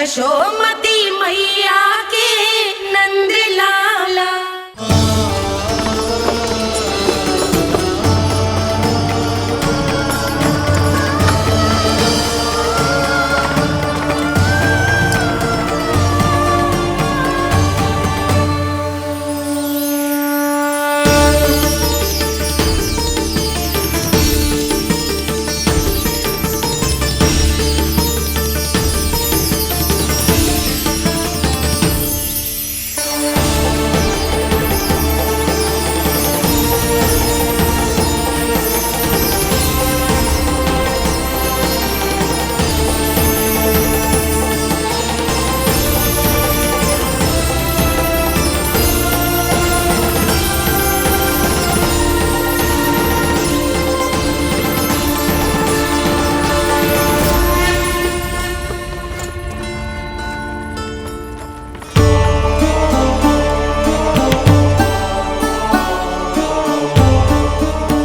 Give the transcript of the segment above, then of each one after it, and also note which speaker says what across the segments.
Speaker 1: यशोमती मैया के नंद लाला।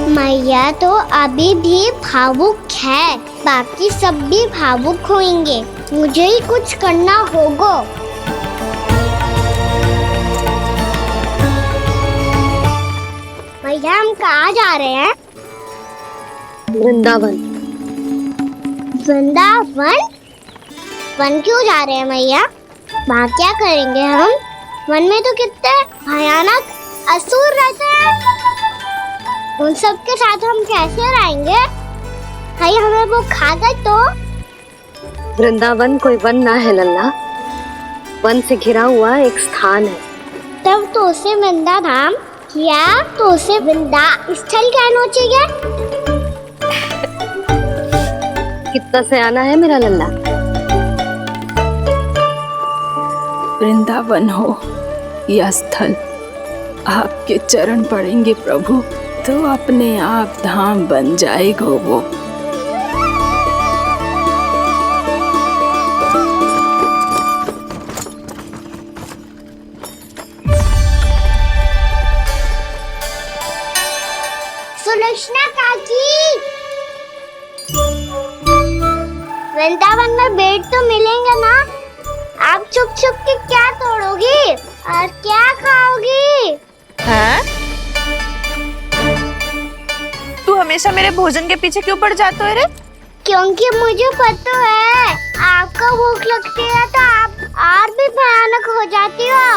Speaker 2: मैया तो अभी भी भावुक है, बाकी सब भी भावुक होंगे। मुझे ही कुछ करना होगा। भैया हम कहाँ जा रहे हैं?
Speaker 3: वृंदावन।
Speaker 2: वृंदावन? वन क्यों जा रहे हैं मैया? वहाँ क्या करेंगे हम? वन में तो कितने भयानक असुर रहते हैं। उन सब के साथ हम कैसे रहेंगे? भाई हमें वो खा गए तो?
Speaker 3: वृंदावन कोई वन ना है लल्ला, वन से घिरा हुआ एक स्थान है।
Speaker 2: तब तो उसे वृंदा धाम या तो उसे वृंदा स्थल कहना चाहिए।
Speaker 3: कितना सयाना है मेरा लल्ला।
Speaker 4: वृंदावन हो या स्थल, आपके चरण पड़ेंगे प्रभु तो अपने आप धाम बन जाएगा वो।
Speaker 2: सुलक्षणा काकी, वृंदावन में बेट तो मिलेंगे ना? आप छुप छुप के क्या तोड़ोगी और क्या खाओगी?
Speaker 5: हाँ? तू हमेशा मेरे भोजन के पीछे क्यों पड़ जाता है रे?
Speaker 2: क्योंकि मुझे पता है आपको भूख लगती है तो आप और भी भयानक हो जाती हो।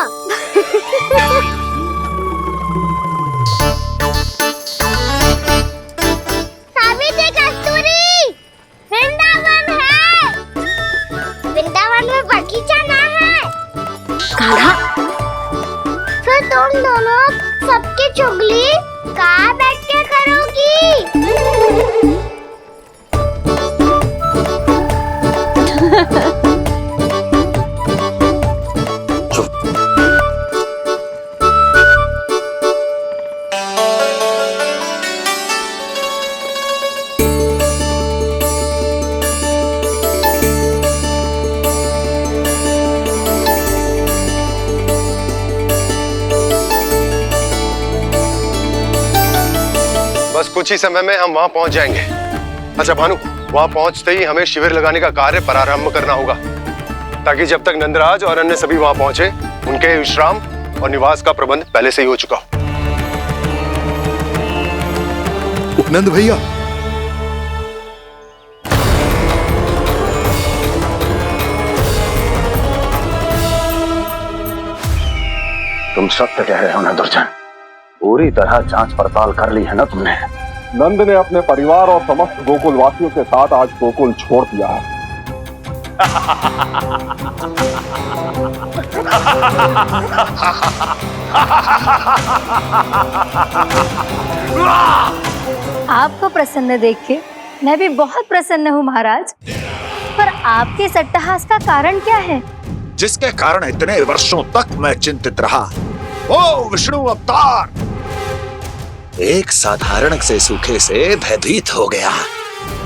Speaker 2: सावित्री कस्तूरी, वृंदावन है। वृंदावन में बगीचा ना है।
Speaker 3: कान्हा,
Speaker 2: फिर तुम दोनों सबकी चुगली कहाँ बैठ के करोगी?
Speaker 6: बस कुछ ही समय में हम वहां पहुंच जाएंगे। अच्छा भानु, वहां पहुंचते ही हमें शिविर लगाने का कार्य प्रारंभ करना होगा, ताकि जब तक नंदराज और अन्य सभी वहां पहुंचे उनके विश्राम और निवास का प्रबंध पहले से ही हो चुका हो।
Speaker 7: उपनंद भैया,
Speaker 8: तुम सत्य कह रहे हो ना दुर्जन? पूरी तरह जांच पड़ताल कर ली है ना तुमने?
Speaker 9: नंद ने अपने परिवार और समस्त गोकुल वासियों के साथ आज गोकुल छोड़ दिया है।
Speaker 3: आपको प्रसन्न देख के मैं भी बहुत प्रसन्न हूँ महाराज। पर आपके इस अट्टहास का कारण क्या है?
Speaker 8: जिसके कारण इतने वर्षों तक मैं चिंतित रहा, ओ विष्णु अवतार एक साधारण से सूखे से भयभीत हो गया,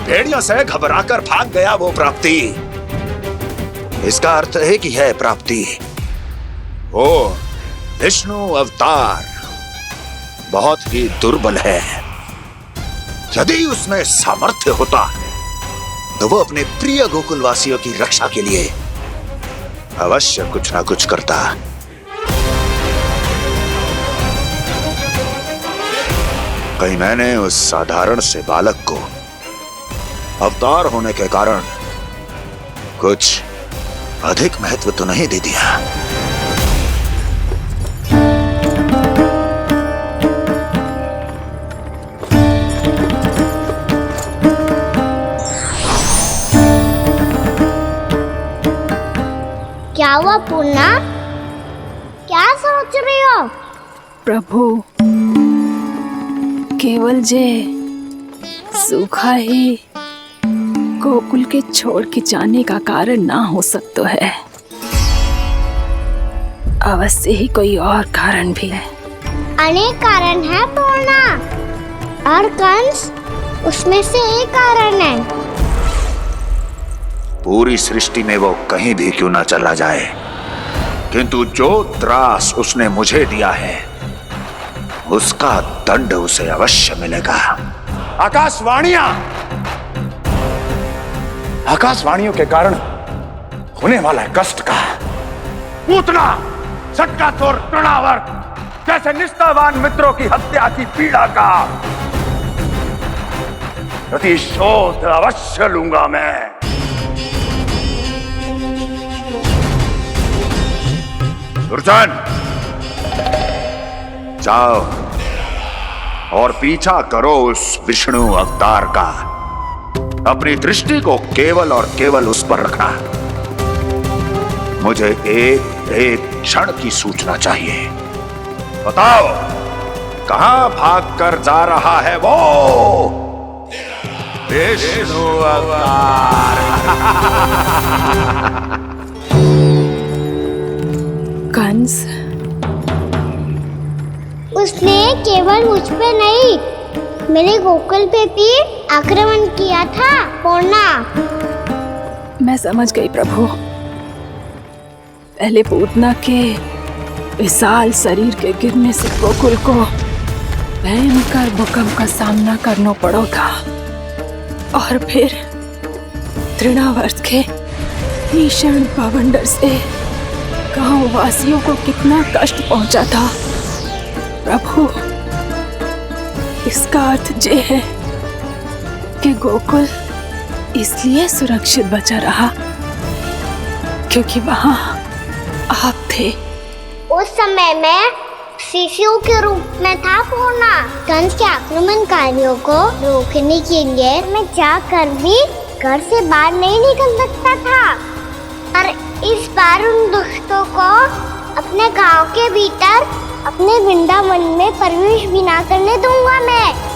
Speaker 8: भेड़ियों से घबराकर भाग गया वो प्राप्ति। इसका अर्थ है कि है प्राप्ति वो विष्णु अवतार बहुत ही दुर्बल है। यदि उसमें सामर्थ्य होता तो वो अपने प्रिय गोकुलवासियों की रक्षा के लिए अवश्य कुछ ना कुछ करता। कहीं मैंने उस साधारण से बालक को अवतार होने के कारण कुछ अधिक महत्व तो नहीं दे दिया।
Speaker 2: क्या हुआ पूर्णा? क्या सोच रही हो?
Speaker 4: प्रभु, केवल जे सूखा ही गोकुल के छोड़ के जाने का कारण ना हो सकता है, अवश्य ही कोई और कारण भी है।
Speaker 2: अनेक कारण है पूर्णा, और कंस उसमें से एक कारण है।
Speaker 8: पूरी सृष्टि में वो कहीं भी क्यों ना चला जाए, किंतु जो त्रास उसने मुझे दिया है उसका दंड उसे अवश्य मिलेगा।
Speaker 9: आकाशवाणियों के कारण होने वाला है कष्ट का, पूतना, सटकासुर, तृणावर्त जैसे निष्ठावान मित्रों की हत्या की पीड़ा का प्रतिशोध अवश्य लूंगा मैं।
Speaker 8: दुर्जन, जाओ और पीछा करो उस विष्णु अवतार का। अपनी दृष्टि को केवल और केवल उस पर रखना। मुझे एक क्षण की सूचना चाहिए। बताओ, कहां भागकर जा रहा है वो विष्णु अवतार?
Speaker 4: कंस,
Speaker 2: उसने केवल मुझ पे नहीं, मेरे गोकुल पे भी आक्रमण किया था पूर्णा।
Speaker 4: मैं समझ गई प्रभु। पहले पूतना के विशाल शरीर के गिरने से गोकुल को भयंकर भूकंप का सामना करना पड़ा था, और फिर तृणावर्त के भीषण पावंडर से गांव वासियों को कितना कष्ट पहुंचा था। प्रभु, इसका अर्थ ये है कि गोकुल इसलिए सुरक्षित बचा रहा क्योंकि वहां आप थे।
Speaker 2: उस समय मैं शिशु के रूप में था पूर्णा। कंस के आक्रमणकारियों को रोकने के लिए मैं जाकर भी घर से बाहर नहीं निकल सकता था, और इस बार उन दुष्टों को अपने गांव के भीतर, अपने वृंदावन में प्रवेश भी ना करने दूंगा मैं।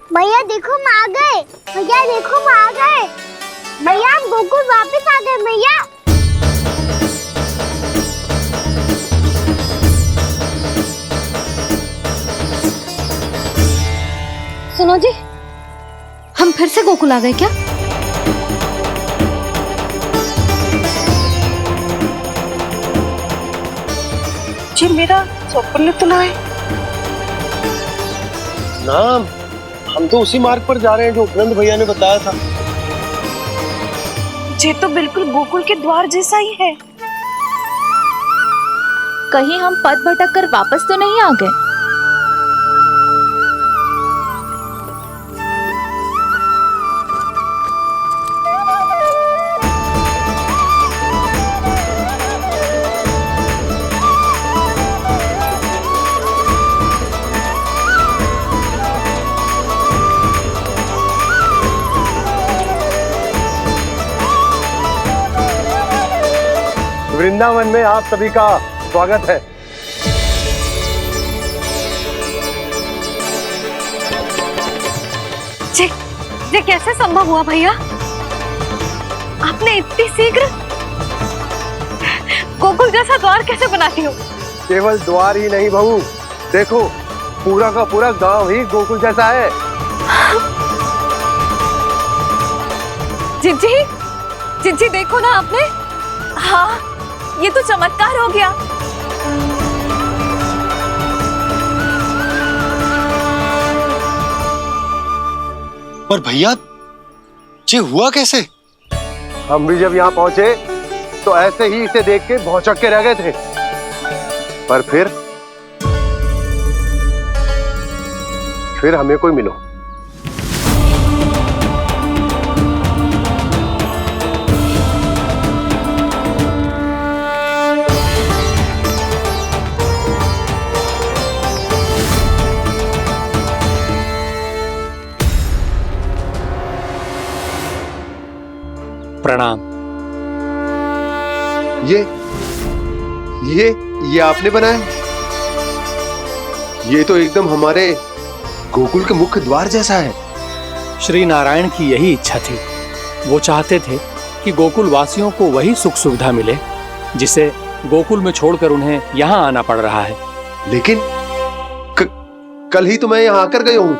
Speaker 2: भैया देखो हम आ गए, भैया देखो हम आ गए, भैया हम गोकुल वापस आ गए भैया।
Speaker 3: सुनो जी, हम फिर से गोकुल आ गए क्या?
Speaker 5: जी मेरा स्वप्न तो ना है।
Speaker 6: ना, हम तो उसी मार्ग पर जा रहे हैं जो उपनंद भैया ने बताया था।
Speaker 5: ये तो बिल्कुल गोकुल के द्वार जैसा ही है।
Speaker 3: कहीं हम पथ भटक कर वापस तो नहीं आ गए?
Speaker 6: वृंदावन में आप सभी का स्वागत है।
Speaker 5: ये कैसे संभव हुआ भैया? आपने इतनी शीघ्र गोकुल जैसा द्वार कैसे बनाती हो?
Speaker 6: केवल द्वार ही नहीं बहू, देखो पूरा का पूरा गांव ही गोकुल जैसा है।
Speaker 5: जिज्जी, जिज्जी देखो ना आपने। हाँ, ये तो चमत्कार हो गया।
Speaker 10: पर भैया ये हुआ कैसे?
Speaker 6: हम भी जब यहाँ पहुंचे तो ऐसे ही इसे देख के भौचक के रह गए थे, पर फिर हमें कोई मिलो।
Speaker 10: प्रणाम।
Speaker 6: ये आपने बनाया? ये तो एकदम हमारे गोकुल के मुख्य द्वार जैसा है।
Speaker 10: श्री नारायण की यही इच्छा थी। वो चाहते थे कि गोकुल वासियों को वही सुख सुविधा मिले जिसे गोकुल में छोड़कर उन्हें यहाँ आना पड़ रहा है।
Speaker 6: लेकिन कल ही तो मैं यहाँ आकर गया हूँ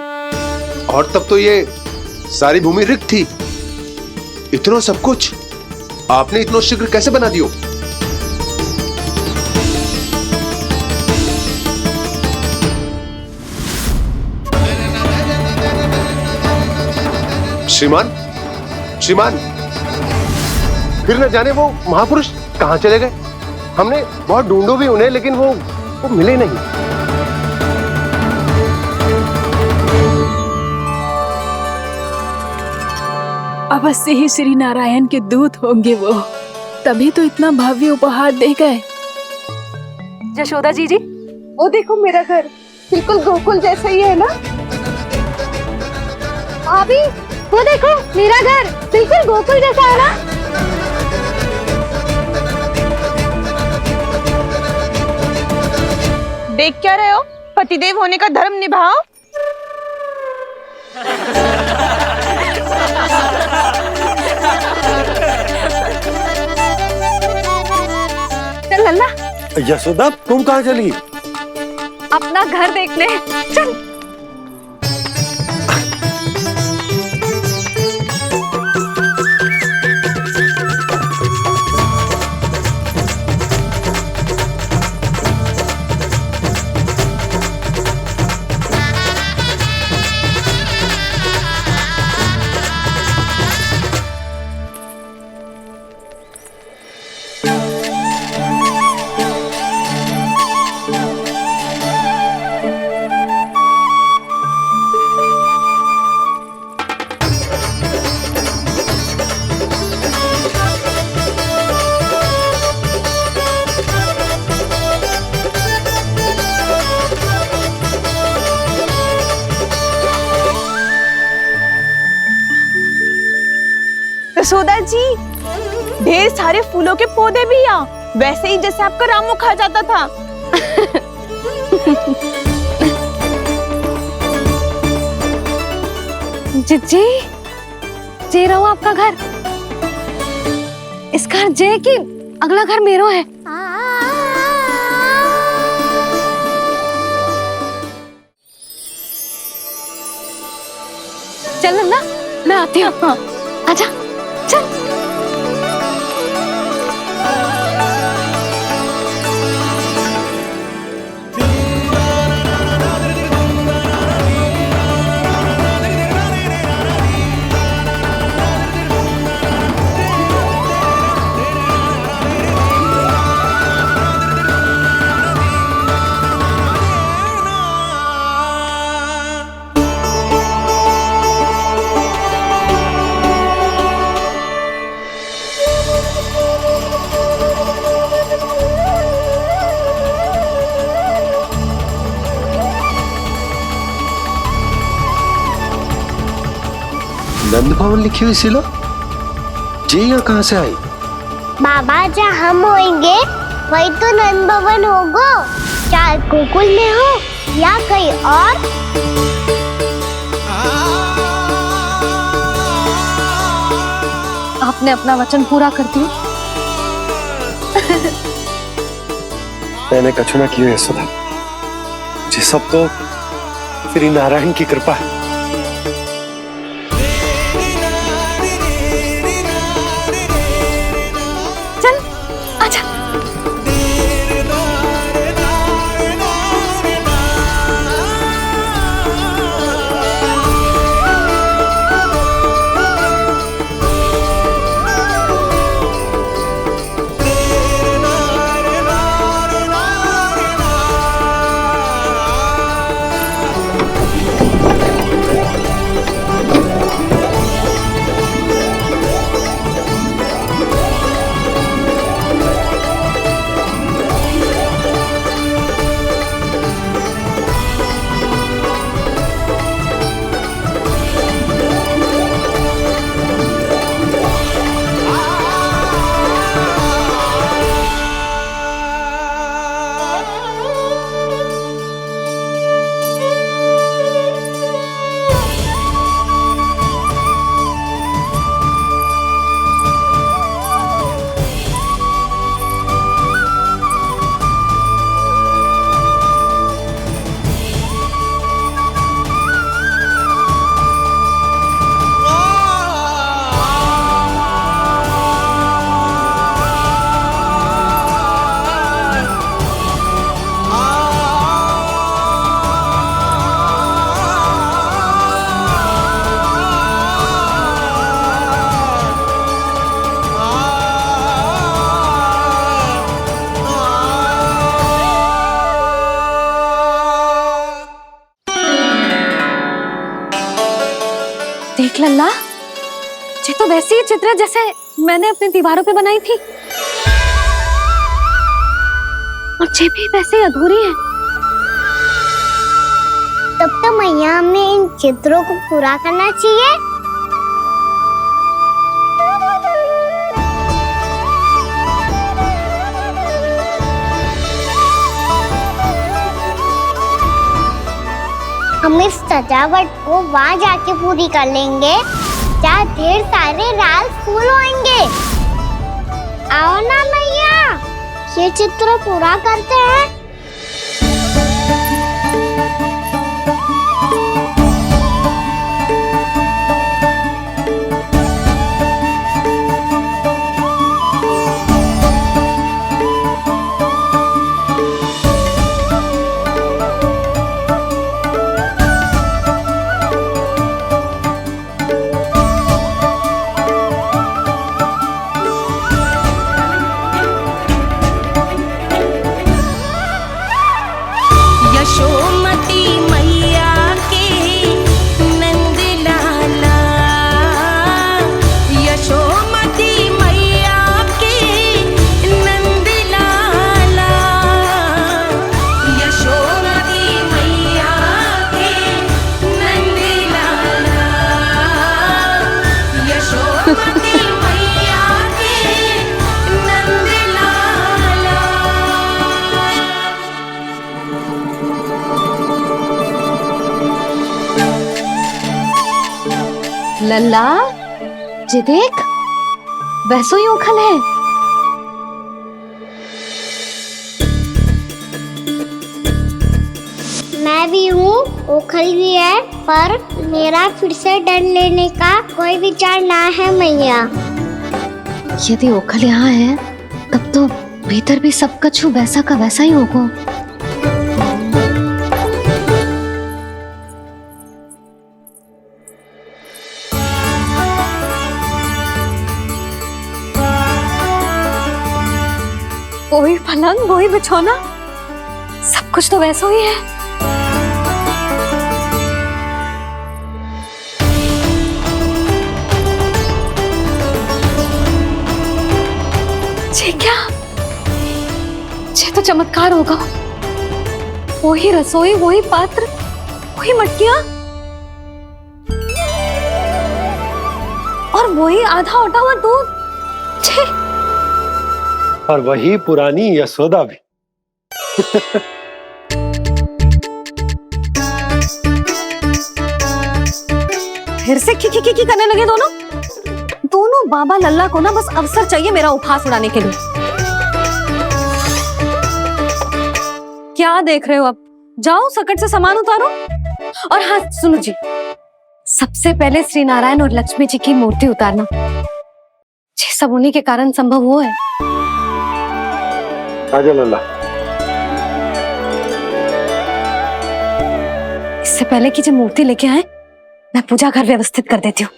Speaker 6: और तब तो ये सारी भूमि रिक्त थी। इतना सब कुछ आपने इतना शीघ्र कैसे बना दियो? श्रीमान, फिर न जाने वो महापुरुष कहां चले गए। हमने बहुत ढूंढो भी उन्हें, लेकिन वो मिले नहीं।
Speaker 4: अवश्य ही श्री नारायण के दूत होंगे वो, तभी तो इतना भव्य उपहार दे गए।
Speaker 5: यशोदा जी, वो देखो मेरा घर बिल्कुल गोकुल जैसा ही है ना।
Speaker 2: भाभी वो देखो मेरा घर बिल्कुल गोकुल जैसा है ना।
Speaker 5: देख क्या रहे हो? पतिदेव होने का धर्म निभाओ। चल लल्ला।
Speaker 6: यशोदा तुम कहाँ चली?
Speaker 5: अपना घर देखने चल। यशोदा जी, ढेर सारे फूलों के पौधे भी यहाँ, वैसे ही जैसे आपका रामू खा जाता था।
Speaker 3: जिज्जी, जे रहो आपका घर। इस घर जे की अगला घर मेरो है। चल ना, मैं आती हूँ। हाँ, आजा, चल।
Speaker 6: नंद भवन लिखी हुई सिलो, जी यहाँ कहाँ से आई?
Speaker 2: बाबा जहाँ हम होंगे वही तो नंद भवन होगा, चाहे गोकुल में हो या कहीं और।
Speaker 3: आपने अपना वचन पूरा कर दिया।
Speaker 6: मैंने कछु ना कियो यशोदा, ये सब तो श्री नारायण की कृपा है।
Speaker 5: चल आजा। देख लल्ला, ये तो वैसी ही चित्र है जैसे मैंने अपनी दीवारों पे बनाई थी, और ये भी वैसे ही अधूरी है।
Speaker 2: तब तो मैया हमें इन चित्रों को पूरा करना चाहिए। हम इस सजावट को वहाँ जाके पूरी कर लेंगे जहाँ ढेर सारे लाल फूल होंगे। आओ ना मैया, ये चित्र पूरा करते हैं।
Speaker 1: यशोमती मैया के नंद लाला, यशोमती मैया के नंद लाला, यशोमती मैया के नंद लाला, यशोमती मैया के नंद लाला।
Speaker 5: लल्ला, ये देख, वैसो ही उखल है।
Speaker 2: मैं भी हूँ, ओखल भी है, पर मेरा फिर से डर लेने का कोई विचार ना है मैया।
Speaker 5: यदि ओखल यहाँ है, तब तो भीतर भी सब कुछ वैसा का वैसा ही होगा। वही पलंग, वही बिछौना, सब कुछ तो वैसा ही है। ये क्या? ये तो चमत्कार होगा। वही रसोई, वही पात्र, वही मटकियां, और वही आधा उटा हुआ दूध। छे!
Speaker 6: और वही पुरानी यशोदा भी।
Speaker 5: फिर से खी करने लगे दोनों बाबा लल्ला को ना बस अवसर चाहिए मेरा उपहास उड़ाने के लिए।
Speaker 11: क्या देख रहे हो? अब जाओ सकट से सामान उतारो। और हाँ सुनो जी, सबसे पहले श्री नारायण और लक्ष्मी जी की मूर्ति उतारना। ये सब उन्हीं के कारण संभव हुआ है।
Speaker 9: आजा लल्ला।
Speaker 11: इससे पहले कि जो मूर्ति लेके आए, मैं पूजा घर व्यवस्थित कर देती हूँ।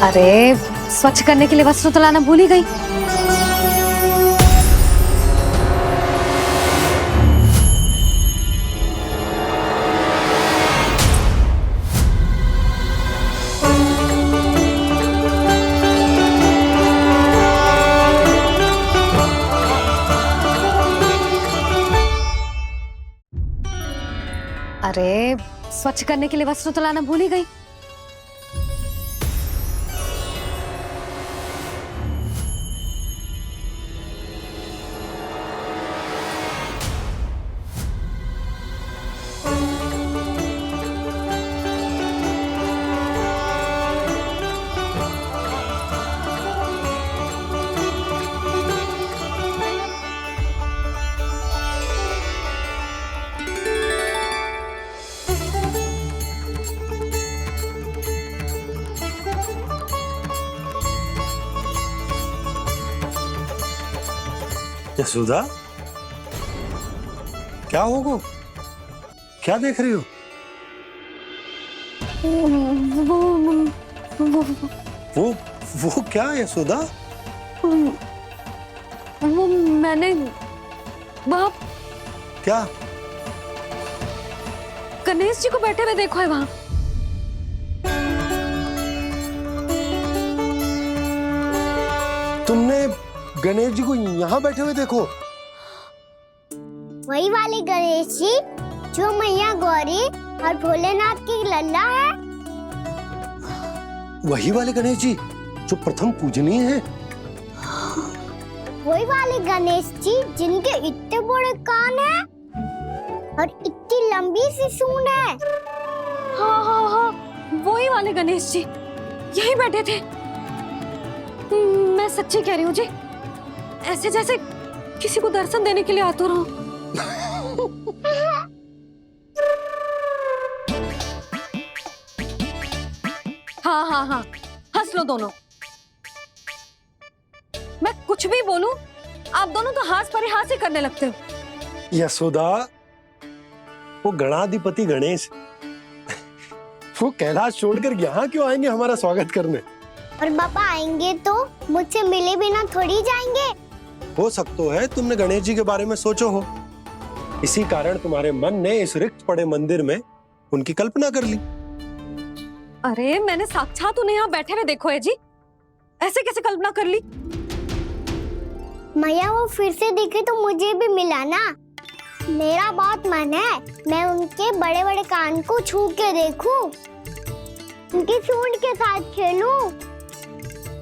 Speaker 11: अरे स्वच्छ करने के लिए वस्त्र तो लाना भूल ही गई। अरे स्वच्छ करने के लिए वस्त्र तो लाना भूल ही गई।
Speaker 10: यशोदा, क्या होगा? क्या देख रही हो? वो क्या यशोदा?
Speaker 11: वो मैंने वहाँ
Speaker 10: क्या?
Speaker 11: गणेश जी को बैठे हुए देखो है वहाँ।
Speaker 10: तुमने गणेश जी को यहाँ बैठे हुए देखो?
Speaker 2: वही वाले गणेश जी जो मैया गौरी और भोलेनाथ की लल्ला है।
Speaker 10: वही वाले गणेश जी जो प्रथम पूजनीय हैं।
Speaker 2: वही वाले गणेश जी जिनके इतने बड़े कान हैं और इतनी लंबी सी सूंड है।
Speaker 11: हाँ हाँ हाँ, वही वाले गणेश जी यही बैठे थे। मैं सच्ची कह रही हूँ जी, ऐसे जैसे किसी को दर्शन देने के लिए आतुर हूँ। हाँ हाँ हाँ, हंस लो दोनों। मैं कुछ भी बोलूं, आप दोनों तो हास परिहास ही करने लगते हो।
Speaker 10: यशोदा, वो गणाधिपति गणेश वो कैलाश छोड़कर यहाँ क्यों आएंगे हमारा स्वागत करने?
Speaker 2: और पापा आएंगे तो मुझसे मिले बिना थोड़ी जाएंगे।
Speaker 10: हो सकता है तुमने गणेश जी के बारे में सोचो हो, इसी कारण तुम्हारे मन ने इस रिक्त पड़े मंदिर में उनकी कल्पना कर ली।
Speaker 11: अरे मैंने साक्षात उन्हें यहाँ बैठे हुए देखो है जी, ऐसे कैसे कल्पना कर ली?
Speaker 2: मैया वो फिर से दिखे तो मुझे भी मिला ना। मेरा बहुत मन है मैं उनके बड़े बड़े कान को छू के देखूं, उनकी सूंड के साथ खेलूं।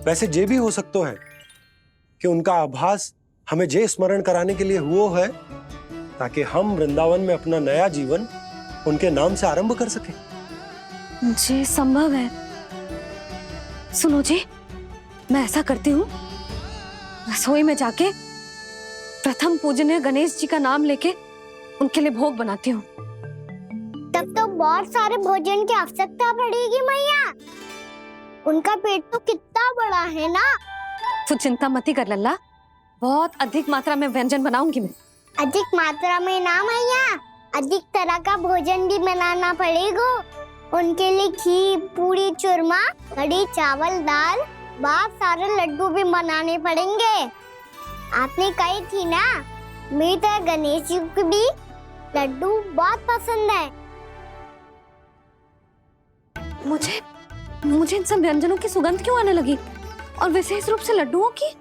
Speaker 10: वैसे ये भी हो सकता है कि उनका आभास हमें जे स्मरण कराने के लिए हुआ है ताकि हम वृंदावन में अपना नया जीवन उनके नाम से आरंभ कर सके।
Speaker 11: जी संभव है। सुनो जी, मैं ऐसा करती हूँ, रसोई में जाके प्रथम पूजनीय गणेश जी का नाम लेके उनके लिए भोग बनाती हूँ।
Speaker 2: तब तो बहुत सारे भोजन की आवश्यकता पड़ेगी मैया। उनका पेट तो कितना बड़ा है ना।
Speaker 11: तू चिंता मत कर लल्ला, बहुत अधिक मात्रा में व्यंजन बनाऊंगी मैं।
Speaker 2: अधिक मात्रा में ना मैया, अधिक तरह का भोजन भी बनाना पड़ेगा। उनके लिए खीर, पूरी, चूरमा, कढ़ी, चावल, दाल, बहुत सारे लड्डू भी बनाने पड़ेंगे। आपने कही थी ना, मेरी तरह गणेश जी को भी लड्डू बहुत पसंद है।
Speaker 11: मुझे इन सब व्यंजनों की सुगंध क्यों आने लगी, और विशेष रूप से लड्डुओं की?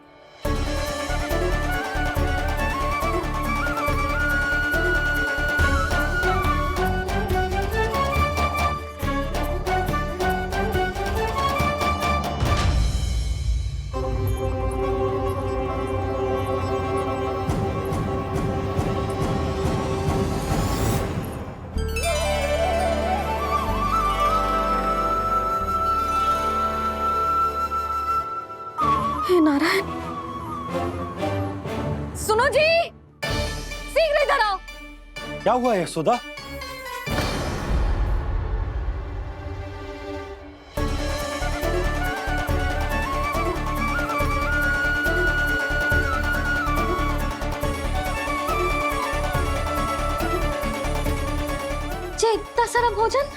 Speaker 11: नारायण, सुनो जी, शीघ्र इधर आओ।
Speaker 10: क्या हुआ यशोदा?
Speaker 11: जे इतना सारा भोजन,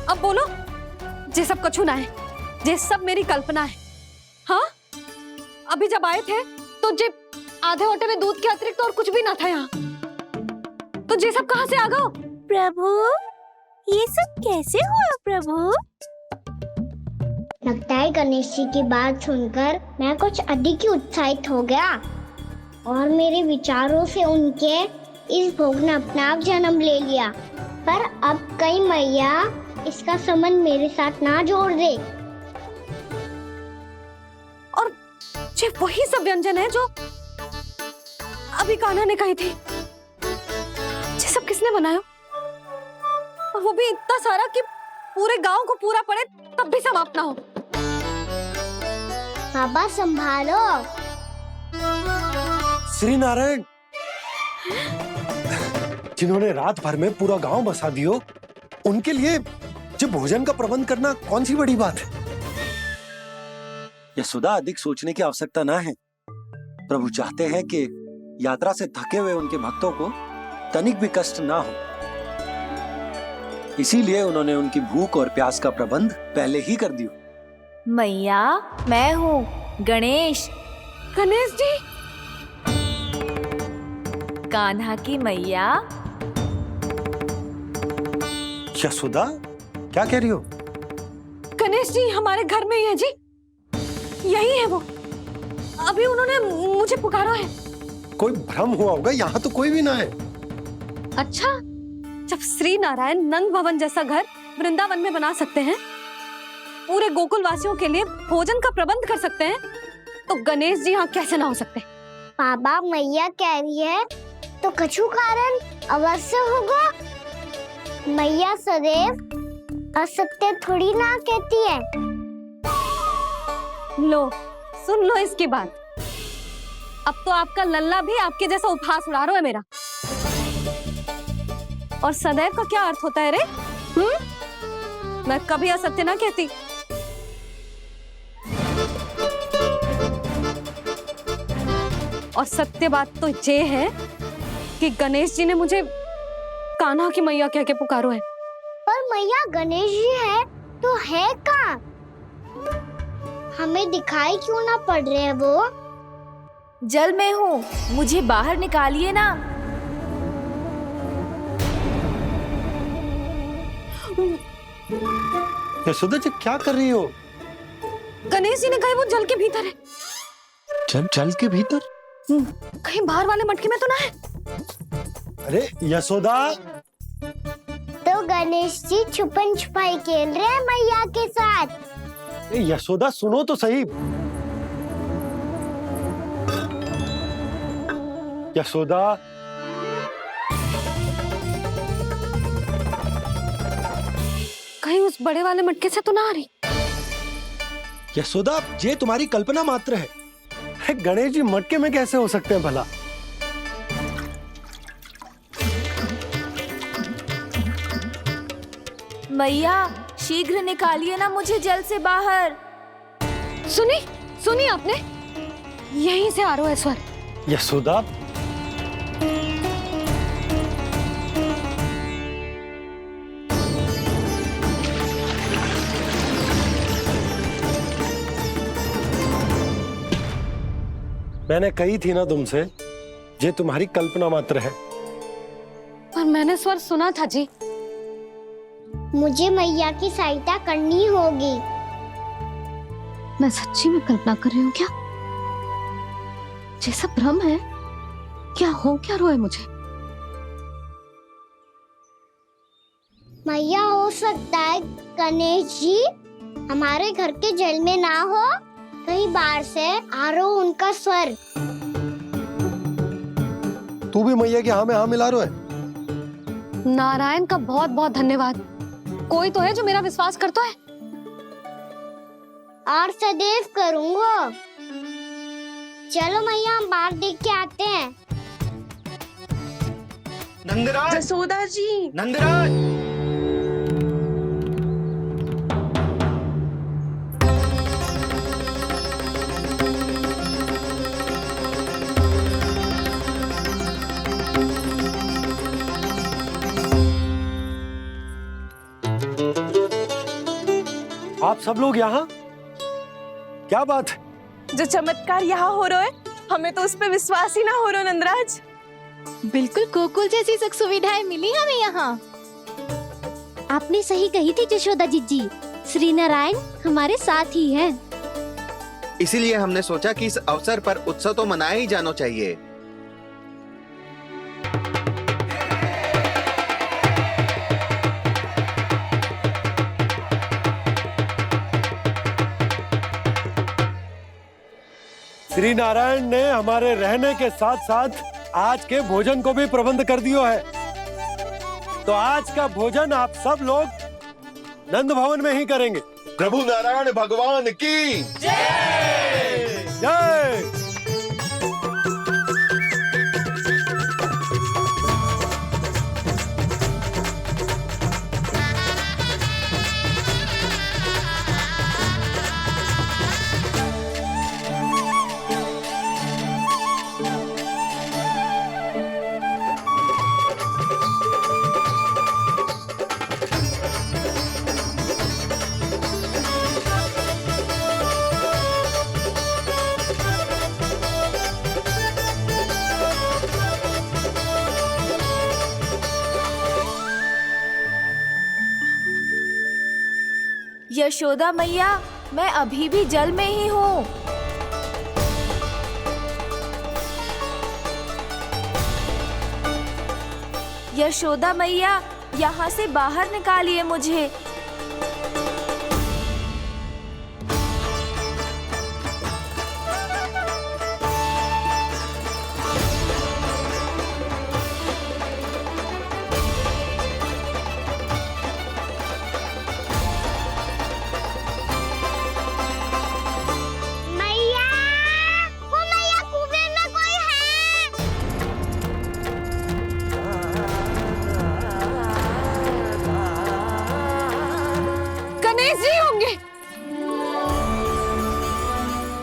Speaker 11: अब बोलो, जे सब कछु ना है, जे सब मेरी कल्पना है। हाँ, अभी जब आए थे तो जे आधे ओटे में दूध के अतिरिक्त और कुछ भी ना था यहाँ, तो जे सब कहाँ से आ गए?
Speaker 2: प्रभु, ये सब कैसे हुआ प्रभु? लगता है गणेश जी की बात सुनकर मैं कुछ अधिक ही उत्साहित हो गया और मेरे विचारों से उनके इस भोग ने अपना आप जन्म ले लिया। पर अब कहीं मैया इसका संबंध मेरे साथ ना जोड़ दे।
Speaker 11: और जे वही सब व्यंजन है जो अभी कान्हा ने कही थी, ये सब किसने बनाया? और वो भी इतना सारा कि पूरे गांव को पूरा पड़े तब भी समाप्त ना हो।
Speaker 2: बाबा संभालो।
Speaker 10: श्री नारायण, जिन्होंने रात भर में पूरा गांव बसा दियो, उनके लिए जो भोजन का प्रबंध करना कौन सी बड़ी बात है? यशोदा, अधिक सोचने की आवश्यकता ना है। प्रभु चाहते हैं कि यात्रा से थके हुए उनके भक्तों को तनिक भी कष्ट ना हो, इसीलिए उन्होंने उनकी भूख और प्यास का प्रबंध पहले ही कर दिया।
Speaker 3: मैया, मैं हूँ गणेश।
Speaker 11: गणेश जी,
Speaker 3: कान्हा की मैया।
Speaker 10: यशोदा, क्या कह रही हो?
Speaker 11: गणेश जी हमारे घर में ही है जी, यही है वो। अभी उन्होंने मुझे पुकारा है।
Speaker 10: कोई भ्रम हुआ होगा, यहाँ तो कोई भी ना है।
Speaker 11: अच्छा, जब श्री नारायण नंद भवन जैसा घर वृंदावन में बना सकते हैं, पूरे गोकुल वासियों के लिए भोजन का प्रबंध कर सकते हैं, तो गणेश जी यहाँ कैसे ना हो सकते?
Speaker 2: बाबा, मैया कह रही है तो कछु कारण अवश्य होगा। मैया सदैव असत्य थोड़ी ना कहती है।
Speaker 11: लो, सुन लो इसकी बात। अब तो आपका लल्ला भी आपके जैसा उपहास उड़ा रहा है मेरा। और सदैव का क्या अर्थ होता है रे? मैं कभी असत्य ना कहती। और सत्य बात तो ये है कि गणेश जी ने मुझे कान्हा की मैया कह के पुकारो है।
Speaker 2: पर मैया गणेश जी है तो है कहाँ? हमें दिखाई क्यों ना पड़ रहे हैं वो?
Speaker 3: जल में हूँ, मुझे बाहर निकालिए ना।
Speaker 10: यशोदा जी, क्या कर रही हो?
Speaker 11: गणेश जी ने कहा वो जल के भीतर है।
Speaker 10: जल के भीतर?
Speaker 11: कहीं बाहर वाले मटके में तो ना है?
Speaker 10: अरे यशोदा!
Speaker 2: तो गणेश जी छुपन छुपाई खेल रहे हैं मैया के साथ।
Speaker 10: यशोदा, सुनो तो सही। यशोदा,
Speaker 11: कहीं उस बड़े वाले मटके से तो ना आ रही?
Speaker 10: यशोदा, ये तुम्हारी कल्पना मात्र है। गणेश जी मटके में कैसे हो सकते हैं भला?
Speaker 3: मैया, शीघ्र निकालिए ना मुझे जल से बाहर।
Speaker 11: सुनी आपने? यहीं से आ रहा है स्वर।
Speaker 10: यशोदा, मैंने कही थी ना तुमसे, ये तुम्हारी कल्पना मात्र है।
Speaker 11: पर मैंने स्वर सुना था जी।
Speaker 2: मुझे मैया की सहायता करनी होगी।
Speaker 11: मैं सच्ची में कल्पना कर रही हूँ क्या? जैसा भ्रम है क्या? हो क्या रहा है मुझे?
Speaker 2: मैया, हो सकता है गणेश जी हमारे घर के जल में ना हो, कहीं बाहर से आ रहा हो उनका स्वर।
Speaker 10: तू भी मैया के हाँ में हाँ मिला रहा है।
Speaker 11: नारायण का बहुत बहुत धन्यवाद। कोई तो है जो मेरा विश्वास करता है।
Speaker 2: और सदैव करूँगा। चलो मैया हम बाहर देख के आते हैं।
Speaker 5: नंदराज, जसोदा जी,
Speaker 8: नंदराज।
Speaker 10: आप सब लोग यहाँ? क्या बात है?
Speaker 5: जो चमत्कार यहाँ हो रहा है, हमें तो उस पे विश्वास ही ना हो रहा नंदराज।
Speaker 3: बिल्कुल गोकुल जैसी सुख सुविधाएं मिली हमें यहाँ।
Speaker 2: आपने सही कही थी जशोदा जीजी, श्री नारायण हमारे साथ ही हैं।
Speaker 12: इसीलिए हमने सोचा कि इस अवसर पर उत्सव तो मनाया ही जाना चाहिए।
Speaker 10: श्री नारायण ने हमारे रहने के साथ साथ आज के भोजन को भी प्रबंध कर दियो है। तो आज का भोजन आप सब लोग नंद भवन में ही करेंगे।
Speaker 8: प्रभु नारायण भगवान की
Speaker 10: जय जय।
Speaker 5: यशोदा मैया, मैं अभी भी जल में ही हूँ। यशोदा मैया, यहाँ से बाहर निकालिए मुझे।
Speaker 2: मैया, वो मैया कुएं में कोई है।
Speaker 11: गणेश जी होंगे।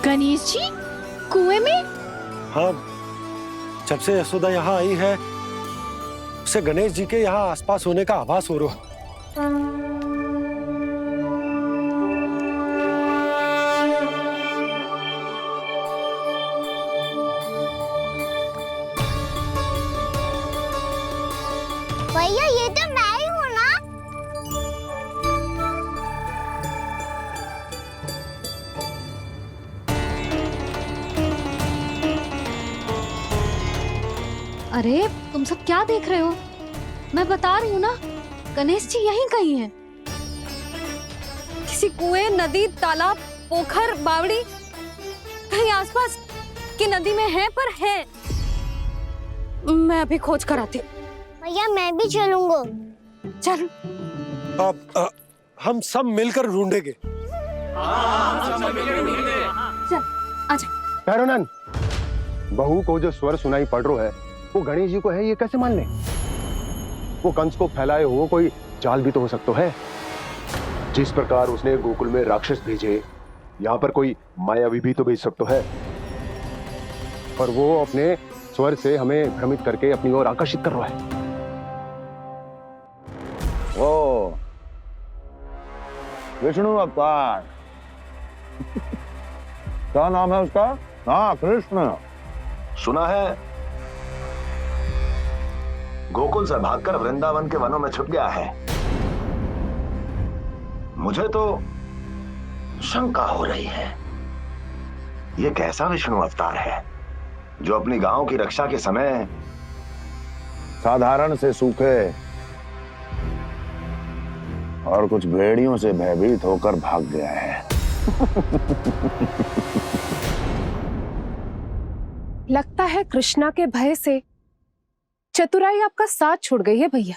Speaker 3: गणेश जी कुएं में?
Speaker 10: हाँ, जब से यशोदा यहाँ आई है उसे गणेश जी के यहाँ आसपास होने का आभास हो रहा है।
Speaker 2: भैया ये तो मैं ही हूँ ना।
Speaker 11: अरे तुम सब क्या देख रहे हो? मैं बता रही हूँ ना, गणेश जी यहीं कहीं हैं। किसी कुएं, नदी, तालाब, पोखर, बावड़ी, कहीं आसपास की नदी में है, पर है। मैं अभी खोज कर आती हूँ।
Speaker 2: भैया मैं भी चलूंगा।
Speaker 11: चल।
Speaker 10: अब हम सब मिलकर ढूंढेंगे।
Speaker 11: चल आजा।
Speaker 6: पैरोनन, बहू को जो स्वर सुनाई पड़ रहा है वो गणेश जी को है, ये कैसे मान ले? वो कंस को फैलाए हुए कोई चाल भी तो हो सकता है। जिस प्रकार उसने गोकुल में राक्षस भेजे, यहाँ पर कोई मायावी भी तो भेज सकता है। पर वो अपने स्वर से हमें भ्रमित करके अपनी ओर आकर्षित कर रहा है।
Speaker 9: ओ विष्णु अवतार। क्या नाम है उसका? हाँ, कृष्ण।
Speaker 8: सुना है गोकुल से भागकर वृंदावन के वनों में छुप गया है। मुझे तो शंका हो रही है, ये कैसा विष्णु अवतार है जो अपनी गांव की रक्षा के समय
Speaker 9: साधारण से सूखे और कुछ भेड़ियों से भयभीत होकर भाग गया है।
Speaker 4: लगता है कृष्णा के भय से चतुराई आपका साथ छोड़ गई है भैया।